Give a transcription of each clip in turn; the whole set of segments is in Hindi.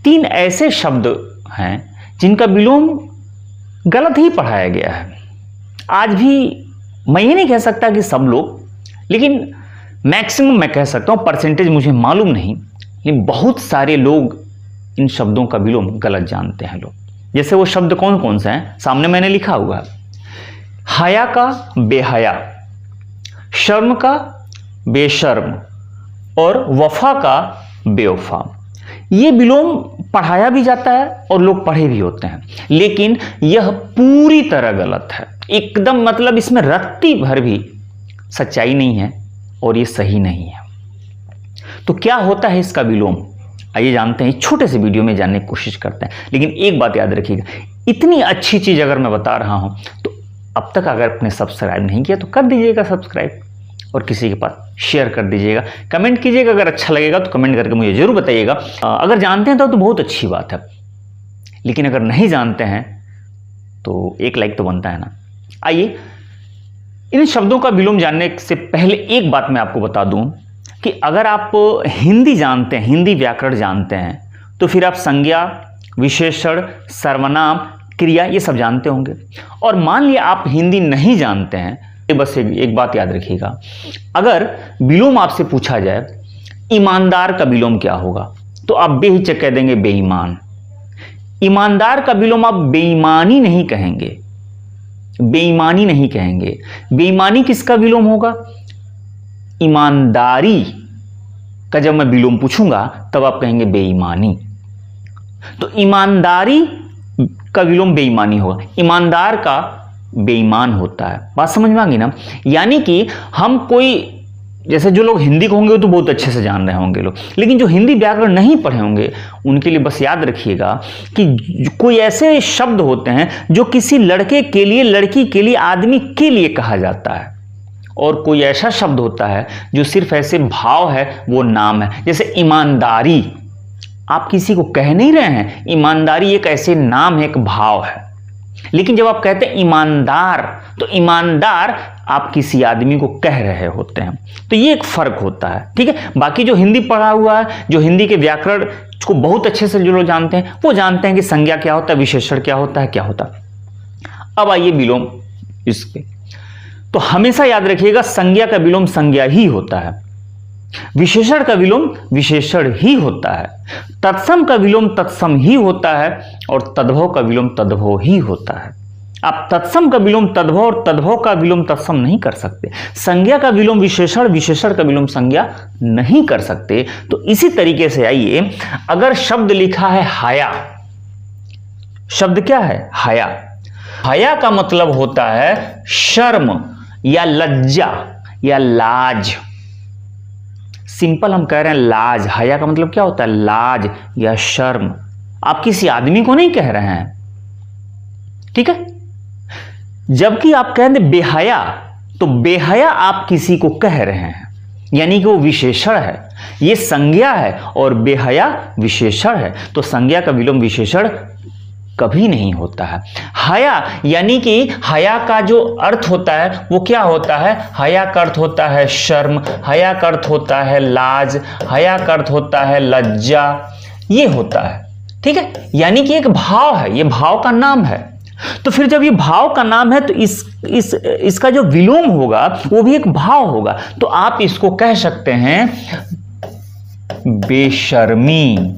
3 ऐसे शब्द हैं जिनका विलोम गलत ही पढ़ाया गया है। आज भी मैं ये नहीं कह सकता कि सब लोग, लेकिन मैक्सिमम मैं कह सकता हूं, परसेंटेज मुझे मालूम नहीं, लेकिन बहुत सारे लोग इन शब्दों का विलोम गलत जानते हैं लोग। जैसे वो शब्द कौन कौन से हैं, सामने मैंने लिखा हुआ है। हया का बेहया, शर्म का बेशर्म और वफा का बेवफा। ये विलोम पढ़ाया भी जाता है और लोग पढ़े भी होते हैं, लेकिन यह पूरी तरह गलत है एकदम। मतलब इसमें रत्ती भर भी सच्चाई नहीं है और ये सही नहीं है। तो क्या होता है इसका विलोम, आइए जानते हैं। इस छोटे से वीडियो में जानने की कोशिश करते हैं। लेकिन एक बात याद रखिएगा, इतनी अच्छी चीज अगर मैं बता रहा हूं तो अब तक अगर आपने सब्सक्राइब नहीं किया तो कर दीजिएगा सब्सक्राइब, और किसी के पास शेयर कर दीजिएगा, कमेंट कीजिएगा। अगर अच्छा लगेगा तो कमेंट करके मुझे जरूर बताइएगा। अगर जानते हैं तो बहुत अच्छी बात है, लेकिन अगर नहीं जानते हैं तो एक लाइक तो बनता है ना। आइए, इन शब्दों का विलोम जानने से पहले एक बात मैं आपको बता दूं कि अगर आप हिंदी जानते हैं, हिंदी व्याकरण जानते हैं, तो फिर आप संज्ञा, विशेषण, सर्वनाम, क्रिया ये सब जानते होंगे। और मान लिया आप हिंदी नहीं जानते हैं, बस एक बात याद रखिएगा, अगर विलोम आपसे पूछा जाए ईमानदार का विलोम क्या होगा, तो आप बेहिचक कह देंगे बेईमान। ईमानदार का विलोम आप बेईमानी नहीं कहेंगे, बेईमानी नहीं कहेंगे। बेईमानी किसका विलोम होगा? ईमानदारी का जब मैं विलोम पूछूंगा तब आप कहेंगे बेईमानी। तो ईमानदारी का विलोम बेईमानी होगा, ईमानदार का बेईमान होता है। बात समझ में आ गई ना? यानी कि हम कोई, जैसे जो लोग हिंदी को होंगे तो बहुत अच्छे से जान रहे होंगे लोग, लेकिन जो हिंदी व्याकरण नहीं पढ़े होंगे उनके लिए बस याद रखिएगा कि कोई ऐसे शब्द होते हैं जो किसी लड़के के लिए, लड़की के लिए, आदमी के लिए कहा जाता है, और कोई ऐसा शब्द होता है जो सिर्फ ऐसे भाव है, वो नाम है। जैसे ईमानदारी, आप किसी को कह नहीं रहे हैं, ईमानदारी एक ऐसे नाम है, एक भाव है। लेकिन जब आप कहते हैं ईमानदार, तो ईमानदार आप किसी आदमी को कह रहे होते हैं। तो ये एक फर्क होता है, ठीक है। बाकी जो हिंदी पढ़ा हुआ है, जो हिंदी के व्याकरण को बहुत अच्छे से जो लोग जानते हैं, वो जानते हैं कि संज्ञा क्या होता है, विशेषण क्या होता है, क्या होता है। अब आइए विलोम इसके, तो हमेशा याद रखिएगा संज्ञा का विलोम संज्ञा ही होता है, विशेषण का विलोम विशेषण ही होता है, तत्सम का विलोम तत्सम ही होता है, और तद्भव का विलोम तद्भव ही होता है। आप तत्सम का विलोम तद्भव और तद्भव का विलोम तत्सम नहीं कर सकते। संज्ञा का विलोम विशेषण, विशेषण का विलोम संज्ञा नहीं कर सकते। तो इसी तरीके से आइए, अगर शब्द लिखा है हया, शब्द क्या है? हया। हया का मतलब होता है शर्म या लज्जा या लाज। सिंपल हम कह रहे हैं लाज। हया का मतलब क्या होता है? लाज या शर्म। आप किसी आदमी को नहीं कह रहे हैं, ठीक है। जबकि आप कह रहे बेहया, तो बेहया आप किसी को कह रहे हैं, यानी कि वो विशेषण है, ये संज्ञा है और बेहया विशेषण है। तो संज्ञा का विलोम विशेषण कभी नहीं होता है। हया यानी कि हया का जो अर्थ होता है वो क्या होता है? हया का अर्थ होता है शर्म, हया का अर्थ होता है लाज, हया का अर्थ होता है लज्जा, ये होता है, ठीक है। यानी कि एक भाव है, ये भाव का नाम है। तो फिर जब ये भाव का नाम है तो इसका जो विलोम होगा वो भी एक भाव होगा। तो आप इसको कह सकते हैं बेशर्मी।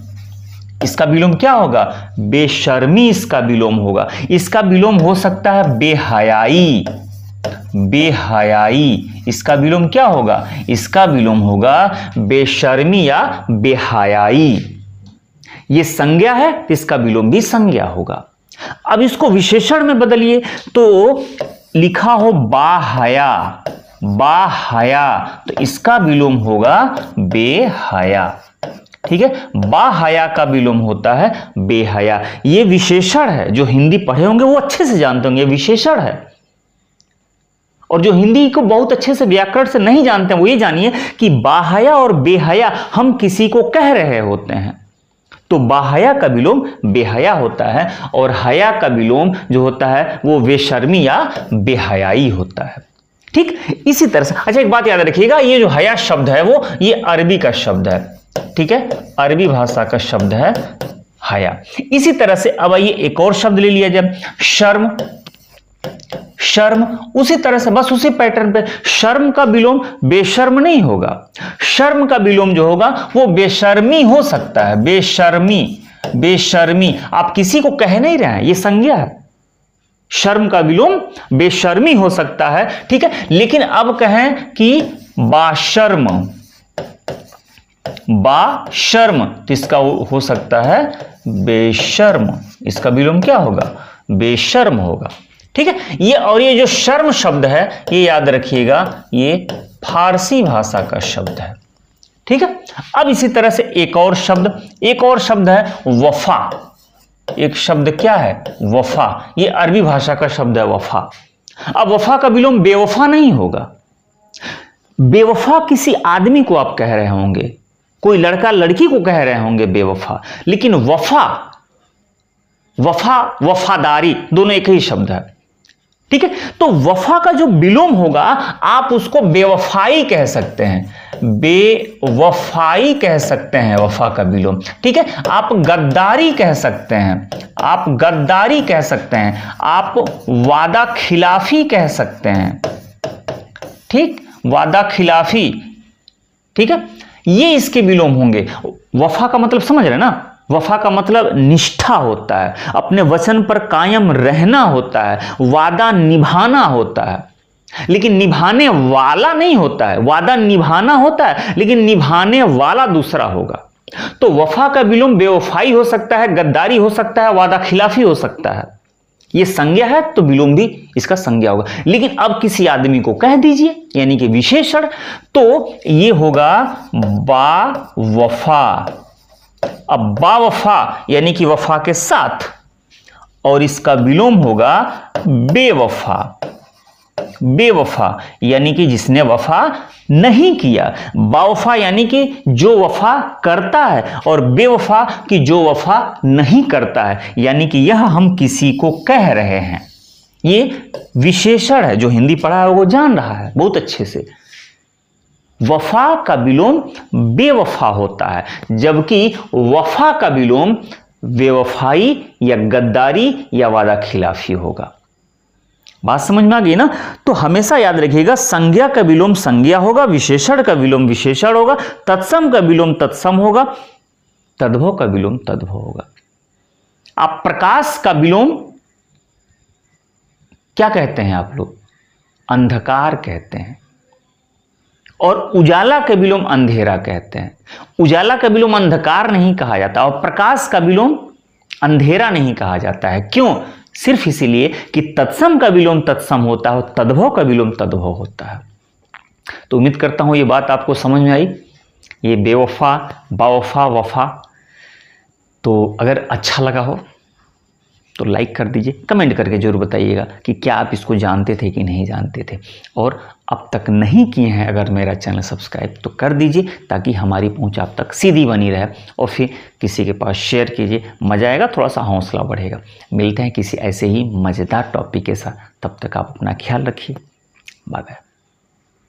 इसका विलोम क्या होगा? बेशर्मी इसका विलोम होगा। इसका विलोम हो सकता है बेहयाई, बेहयाई। इसका विलोम क्या होगा? इसका विलोम होगा बेशर्मी या बेहयाई। ये संज्ञा है, इसका विलोम भी संज्ञा होगा। अब इसको विशेषण में बदलिए, तो लिखा हो बाहया, बाहया, तो इसका विलोम होगा बेहया, ठीक है। बाहया का विलोम होता है बेहया। ये विशेषण है, जो हिंदी पढ़े होंगे वो अच्छे से जानते होंगे, विशेषण है। और जो हिंदी को बहुत अच्छे से व्याकरण से नहीं जानते हैं वो ये जानिए कि बाहया और बेहया हम किसी को कह रहे होते हैं। तो बाहया का विलोम बेहया होता है, और हया का विलोम जो होता है वो बेशर्मी या बेहयाई होता है, ठीक। इसी तरह से अच्छा एक बात याद रखिएगा, ये जो हया शब्द है वो ये अरबी का शब्द है, ठीक है। अरबी भाषा का शब्द है हया। इसी तरह से अब आइए एक और शब्द ले लिया जाए, शर्म। शर्म उसी तरह से, बस उसी पैटर्न पे, शर्म का विलोम बेशर्म नहीं होगा, शर्म का विलोम जो होगा वो बेशर्मी हो सकता है। बेशर्मी, बेशर्मी, आप किसी को कह नहीं रहे हैं, ये संज्ञा है। शर्म का विलोम बेशर्मी हो सकता है, ठीक है। लेकिन अब कहें कि बाशर्म, बाशर्म, तो इसका हो सकता है बेशर्म। इसका विलोम क्या होगा? बेशर्म होगा, ठीक है। ये और ये जो शर्म शब्द है, ये याद रखिएगा, ये फारसी भाषा का शब्द है, ठीक है। अब इसी तरह से एक और शब्द है वफा। एक शब्द क्या है? वफा। ये अरबी भाषा का शब्द है वफा। अब वफा का विलोम बेवफा नहीं होगा। बेवफा किसी आदमी को आप कह रहे होंगे, कोई लड़का लड़की को कह रहे होंगे बेवफा, लेकिन वफा, वफा, वफादारी, दोनों एक ही शब्द है, ठीक है। तो वफा का जो विलोम होगा, आप उसको बेवफाई कह सकते हैं, बेवफाई कह सकते हैं वफा का विलोम, ठीक है। आप गद्दारी कह सकते हैं, आप गद्दारी कह सकते हैं, आप वादा खिलाफी कह सकते हैं, ठीक, वादा खिलाफी, ठीक है। ये इसके विलोम होंगे। वफा का मतलब समझ रहे ना? वफा का मतलब निष्ठा होता है, अपने वचन पर कायम रहना होता है, वादा निभाना होता है, लेकिन निभाने वाला नहीं होता है। वादा निभाना होता है, लेकिन निभाने वाला दूसरा होगा। तो वफा का विलोम बेवफाई हो सकता है, गद्दारी हो सकता है, वादा खिलाफी हो सकता है। ये संज्ञा है तो विलोम भी इसका संज्ञा होगा। लेकिन अब किसी आदमी को कह दीजिए, यानी कि विशेषण, तो ये होगा बा वफा। अब बावफा यानी कि वफा के साथ, और इसका विलोम होगा बेवफा। बेवफा यानी कि जिसने वफा नहीं किया, बावफा यानी कि जो वफा करता है, और बेवफा कि जो वफा नहीं करता है, यानी कि यह हम किसी को कह रहे हैं। ये विशेषण है, जो हिंदी पढ़ा है वो जान रहा है बहुत अच्छे से। वफा का विलोम बेवफा होता है, जबकि वफा का विलोम बेवफाई या गद्दारी या वादा खिलाफी होगा। बात समझ में आ गई ना? तो हमेशा याद रखिएगा, संज्ञा का विलोम संज्ञा होगा, विशेषण का विलोम विशेषण होगा, तत्सम का विलोम तत्सम होगा, तद्भव का विलोम तद्भव होगा। आप प्रकाश का विलोम क्या कहते हैं आप लोग? अंधकार कहते हैं। और उजाला का विलोम अंधेरा कहते हैं। उजाला का विलोम अंधकार नहीं कहा जाता, और प्रकाश का विलोम अंधेरा नहीं कहा जाता है। क्यों? सिर्फ इसीलिए कि तत्सम का विलोम तत्सम होता है और तद्भव का विलोम तद्भव होता है। तो उम्मीद करता हूं ये बात आपको समझ में आई। ये बेवफा, बावफा, वफा। तो अगर अच्छा लगा हो तो लाइक कर दीजिए, कमेंट करके जरूर बताइएगा कि क्या आप इसको जानते थे कि नहीं जानते थे, और अब तक नहीं किए हैं अगर मेरा चैनल सब्सक्राइब तो कर दीजिए, ताकि हमारी पहुंच आप तक सीधी बनी रहे, और फिर किसी के पास शेयर कीजिए, मज़ा आएगा, थोड़ा सा हौसला बढ़ेगा। मिलते हैं किसी ऐसे ही मज़ेदार टॉपिक के साथ, तब तक आप अपना ख्याल रखिए। Bye bye.